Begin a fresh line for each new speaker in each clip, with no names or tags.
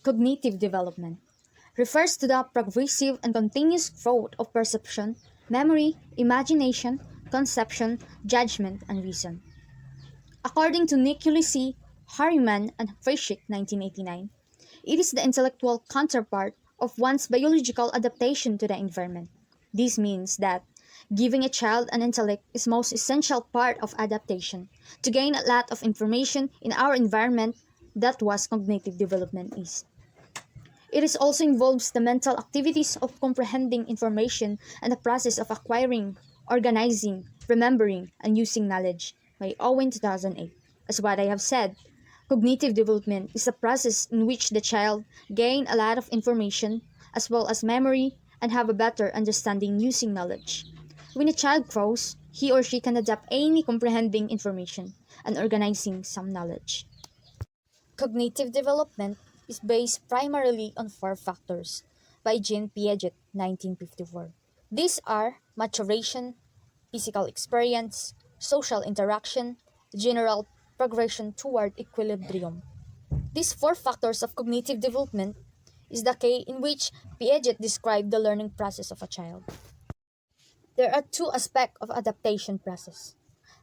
Cognitive development refers to the progressive and continuous growth of perception, memory, imagination, conception, judgment, and reason. According to Nicholas Harriman and Frischik 1989, it is the intellectual counterpart of one's biological adaptation to the environment. This means that giving a child an intellect is most essential part of adaptation. To gain a lot of information in our environment, that was cognitive development is. It is also involves the mental activities of comprehending information and the process of acquiring, organizing, remembering, and using knowledge by Owen 2008. As what I have said, cognitive development is a process in which the child gain a lot of information as well as memory and have a better understanding using knowledge. When a child grows, he or she can adapt any comprehending information and organizing some knowledge. Cognitive development is based primarily on four factors by Jean Piaget, 1954. These are maturation, physical experience, social interaction, general progression toward equilibrium. These four factors of cognitive development is the key in which Piaget described the learning process of a child. There are two aspects of adaptation process.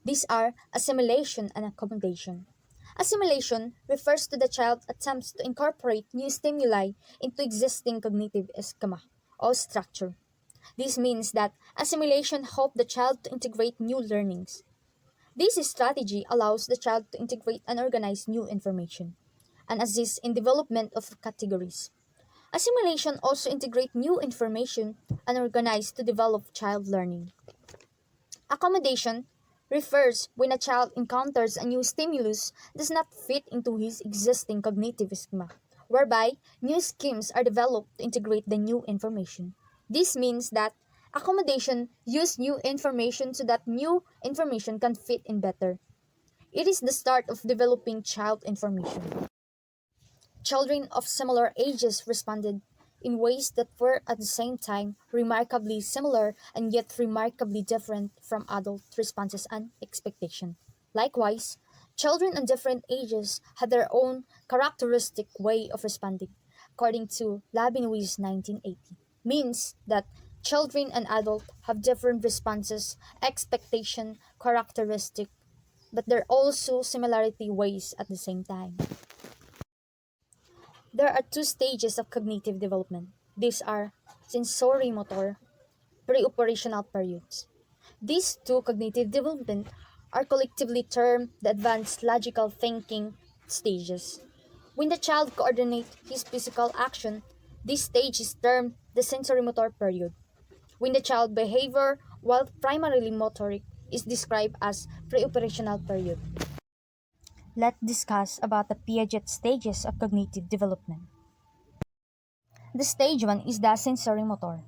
These are assimilation and accommodation. Assimilation refers to the child's attempts to incorporate new stimuli into existing cognitive schema or structure. This means that assimilation helps the child to integrate new learnings. This strategy allows the child to integrate and organize new information and assists in development of categories. Assimilation also integrates new information and organize to develop child learning. Accommodation refers when a child encounters a new stimulus does not fit into his existing cognitive schema, whereby new schemes are developed to integrate the new information. This means that accommodation uses new information so that new information can fit in better. It is the start of developing child information. Children of similar ages responded in ways that were at the same time remarkably similar and yet remarkably different from adult responses and expectation. Likewise, children in different ages had their own characteristic way of responding, according to Labinowitz 1980. Means that children and adults have different responses, expectation, characteristic, but there are also similarity ways at the same time. There are two stages of cognitive development. These are sensorimotor, pre-operational periods. These two cognitive development are collectively termed the advanced logical thinking stages. When the child coordinates his physical action, this stage is termed the sensorimotor period. When the child behavior, while primarily motoric, is described as pre-operational period. Let's discuss about the Piaget stages of cognitive development. The stage 1 is the sensorimotor.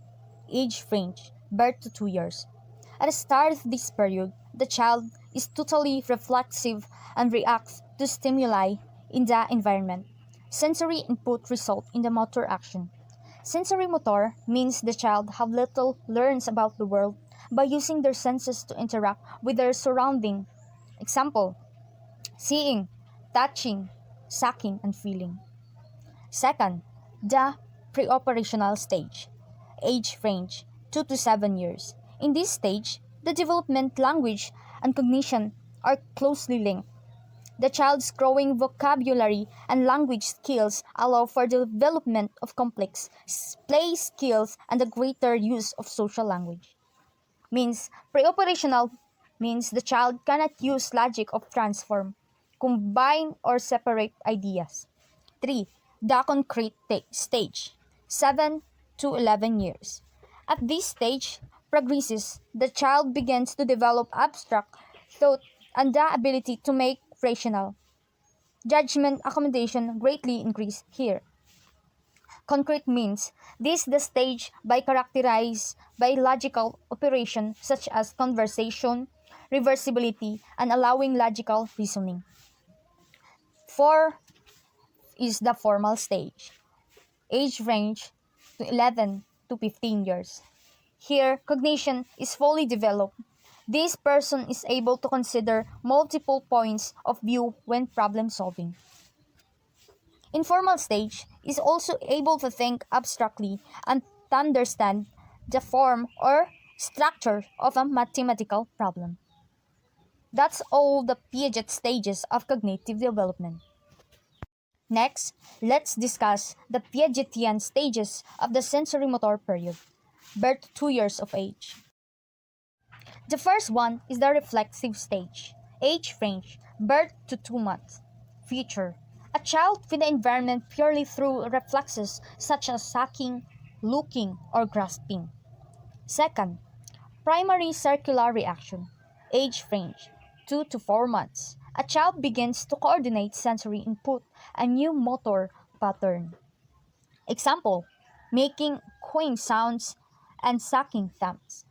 Age range, birth to 2 years. At the start of this period, the child is totally reflexive and reacts to stimuli in the environment. Sensory input result in the motor action. Sensorimotor means the child have little learns about the world by using their senses to interact with their surrounding. Example, seeing, touching, sucking, and feeling. Second, the pre-operational stage. Age range 2 to 7 years. In this stage, the development language and cognition are closely linked. The child's growing vocabulary and language skills allow for the development of complex play skills and the greater use of social language. Means pre-operational means the child cannot use logic of transform, combine or separate ideas. 3. The concrete stage, 7 to 11 years. At this stage progresses, the child begins to develop abstract thought and the ability to make rational judgment accommodation greatly increase here. Concrete means this the stage by characterized by logical operation such as conversation, reversibility, and allowing logical reasoning. 4 is the formal stage. Age range to 11 to 15 years. Here, cognition is fully developed. This person is able to consider multiple points of view when problem solving. Informal stage is also able to think abstractly and to understand the form or structure of a mathematical problem. That's all the Piaget stages of cognitive development. Next, let's discuss the Piagetian stages of the sensory-motor period, birth to 2 years of age. The first one is the reflexive stage, age range, birth to 2 months. Feature: a child with the environment purely through reflexes such as sucking, looking, or grasping. Second, primary circular reaction, age range 2 to 4 months. A child begins to coordinate sensory input, a new motor pattern. Example: making cooing sounds and sucking thumbs.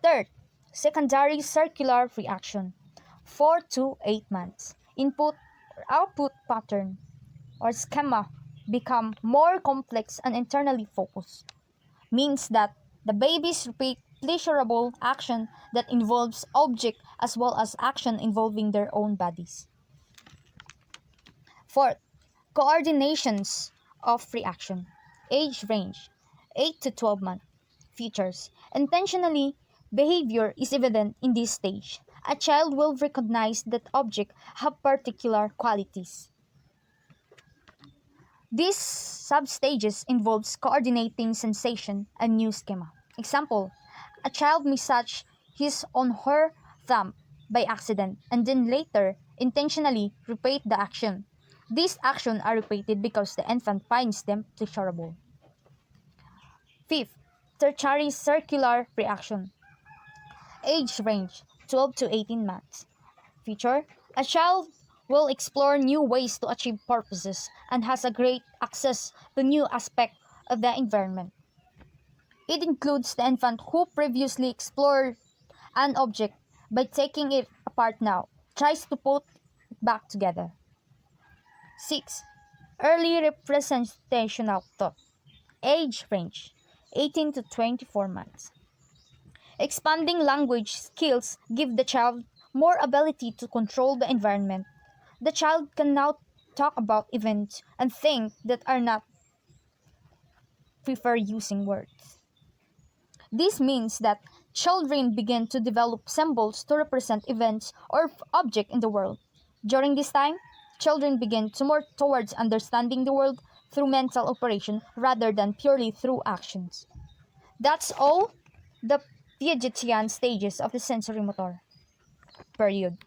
Third, secondary circular reaction, 4 to 8 months. Input-output pattern or schema become more complex and internally focused. Means that the babies repeat pleasurable action that involves object as well as action involving their own bodies. Fourth, coordinations of reaction, age range 8 to 12 months. Features: intentionally behavior is evident in this stage. A child will recognize that objects have particular qualities. These substages involves coordinating sensation and new schema. Example: a child may touch his or her thumb by accident and then later intentionally repeat the action. These actions are repeated because the infant finds them pleasurable. Fifth, tertiary circular reaction, age range 12 to 18 months. Feature: a child will explore new ways to achieve purposes and has a great access to new aspects of the environment. It includes the infant who previously explored an object by taking it apart now, tries to put it back together. 6. Early representational thought, age range 18 to 24 months. Expanding language skills give the child more ability to control the environment. The child can now talk about events and things that are not prefer using words. This means that children begin to develop symbols to represent events or objects in the world. During this time, children begin to move towards understanding the world through mental operation rather than purely through actions. That's all the Piagetian stages of the sensory motor period.